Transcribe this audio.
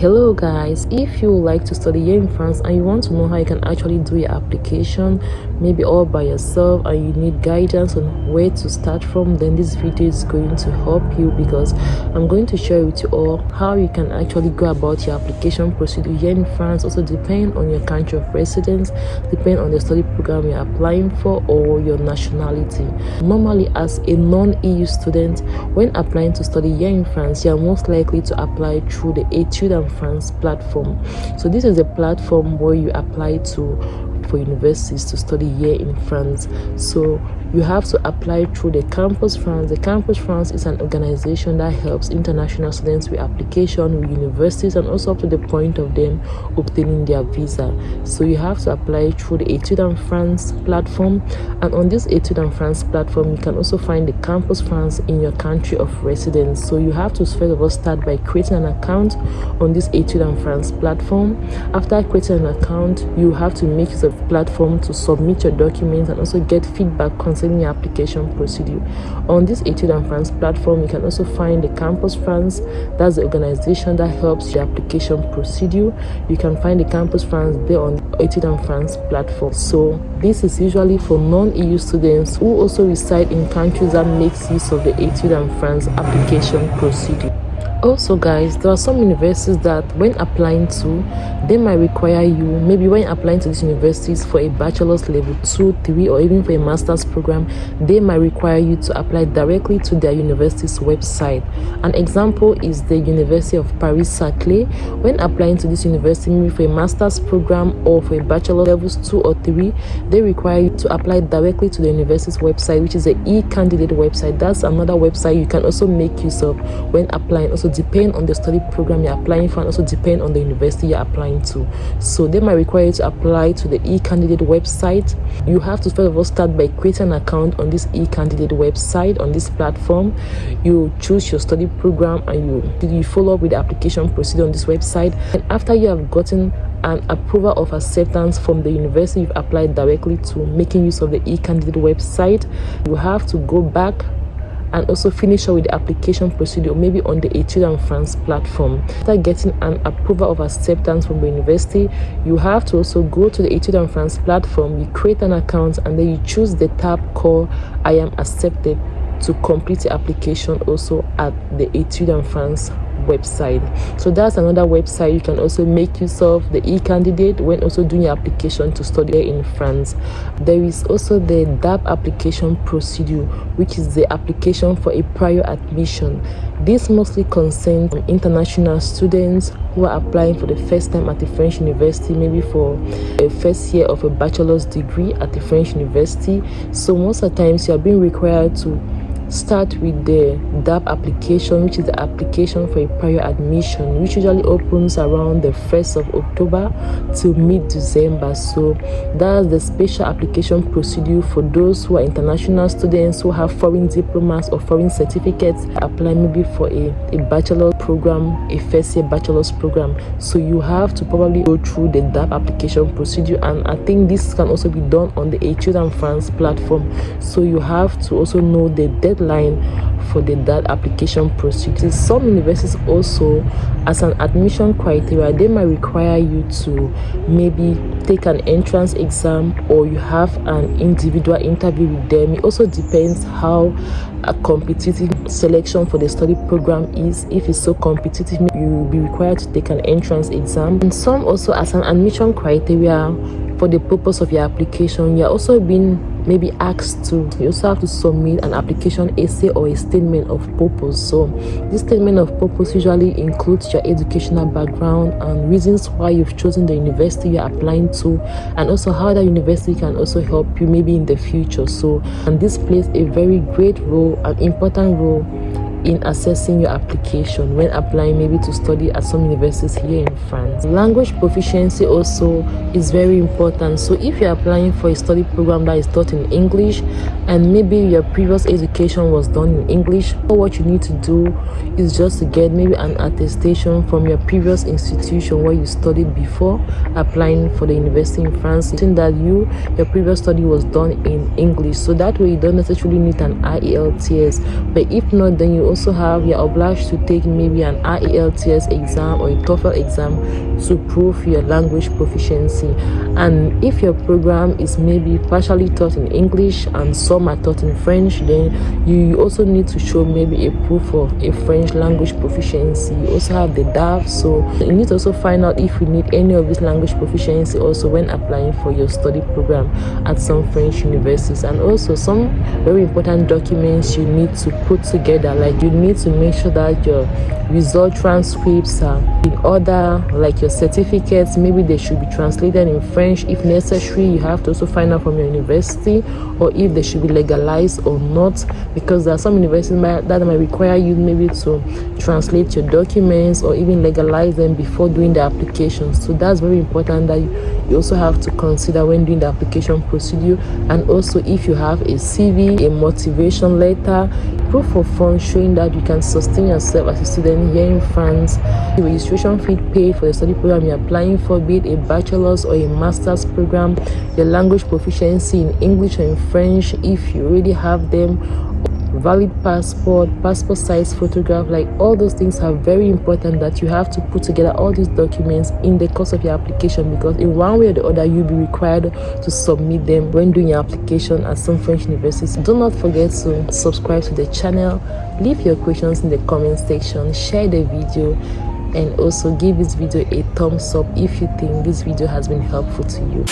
Hello guys, if you would like to study here in France and you want to know how you can actually do your application, maybe all by yourself, and you need guidance on where to start from, then this video is going to help you, because I'm going to share with you all how you can actually go about your application procedure here in France. Also depend on your country of residence, depend on the study program you're applying for, or your nationality. Normally, as a non-EU student, when applying to study here in France, you're most likely to apply through the Etudes en France platform. So this is a platform where you apply for universities to study here in France. So you have to apply through the Campus France. The Campus France is an organization that helps international students with application with universities, and also up to the point of them obtaining their visa. So you have to apply through the Etudes en France platform, and on this Etudes en France platform you can also find the Campus France in your country of residence. So you have to first of all start by creating an account on this Etudes en France platform. After creating an account, you have to make use of the platform to submit your documents and also get feedback concerning your application procedure. On this Etudes en France platform, you can also find the Campus France. That's the organization that helps your application procedure. You can find the Campus France there on Etudes en France platform. So this is usually for non-EU students who also reside in countries that makes use of the Etudes en France application procedure. Also guys, there are some universities that when applying to, they might require you, maybe when applying to these universities for a bachelor's level 2, 3, or even for a master's program, they might require you to apply directly to their university's website. An example is the University of Paris-Saclay. When applying to this university, maybe for a master's program or for a bachelor levels 2 or 3, they require you to apply directly to the university's website, which is the e-candidate website. That's another website you can also make use of when applying. Also depend on the study program you're applying for, and also depend on the university you're applying to. So they might require you to apply to the e-candidate website. You have to first of all start by creating an account on this e-candidate website, on this platform. You choose your study program and you follow up with the application procedure on this website. And after you have gotten an approval of acceptance from the university you've applied directly to, making use of the e-candidate website, you have to go back and also finish up with the application procedure, maybe on the Etudes en France platform. After getting an approval of acceptance from the university, you have to also go to the Etudes en France platform, you create an account, and then you choose the tab called I am accepted to complete the application also at the Etudes en France website. So that's another website you can also make use of, the e-candidate, when also doing your application to study here in France. There is also the DAP application procedure, which is the application for a prior admission. This mostly concerns international students who are applying for the first time at the French university, maybe for a first year of a bachelor's degree at the French university. So most of the times you are being required to start with the DAP application, which is the application for a prior admission, which usually opens around the 1st of October till mid-December. So that's the special application procedure for those who are international students who have foreign diplomas or foreign certificates, apply maybe for a bachelor program, a first year bachelor's program. So you have to probably go through the DAP application procedure, and I think this can also be done on the Etudes en France platform. So you have to also know the deadline for the DAP application procedure. Some universities also, as an admission criteria, they might require you to maybe take an entrance exam, or you have an individual interview with them. It also depends how a competitive selection for the study program is. If it's so competitive, you will be required to take an entrance exam. And some also, as an admission criteria for the purpose of your application, you're also being maybe asked to, you also have to submit an application essay or a statement of purpose. So this statement of purpose usually includes your educational background and reasons why you've chosen the university you're applying to, and also how the university can also help you maybe in the future. So, and this plays a very great role, an important role in assessing your application when applying maybe to study at some universities here in France. Language proficiency also is very important. So if you're applying for a study program that is taught in English, and maybe your previous education was done in English, what you need to do is just to get maybe an attestation from your previous institution where you studied before applying for the university in France, saying that your previous study was done in English. So that way you don't necessarily need an IELTS, but if not, then you you're obliged to take maybe an IELTS exam or a TOEFL exam to prove your language proficiency. And if your program is maybe partially taught in English and some are taught in French, then you also need to show maybe a proof of a French language proficiency. You also have the DAF, so you need to also find out if you need any of this language proficiency also when applying for your study program at some French universities. And also some very important documents you need to put together, like you need to make sure that your result transcripts are in order, like your certificates, maybe they should be translated in French if necessary. You have to also find out from your university or if they should be legalized or not, because there are some universities that might require you maybe to translate your documents or even legalize them before doing the application. So that's very important that you also have to consider when doing the application procedure. And also if you have a CV, a motivation letter, proof of funds showing that you can sustain yourself as a student here in France, the registration fee paid for the study program you're applying for, be it a bachelor's or a master's program, your language proficiency in English or in French if you already have them, valid passport size photograph, like all those things are very important that you have to put together all these documents in the course of your application, because in one way or the other you'll be required to submit them when doing your application at some French universities. Do not forget to subscribe to the channel, leave your questions in the comment section, share the video, and also give this video a thumbs up if you think this video has been helpful to you.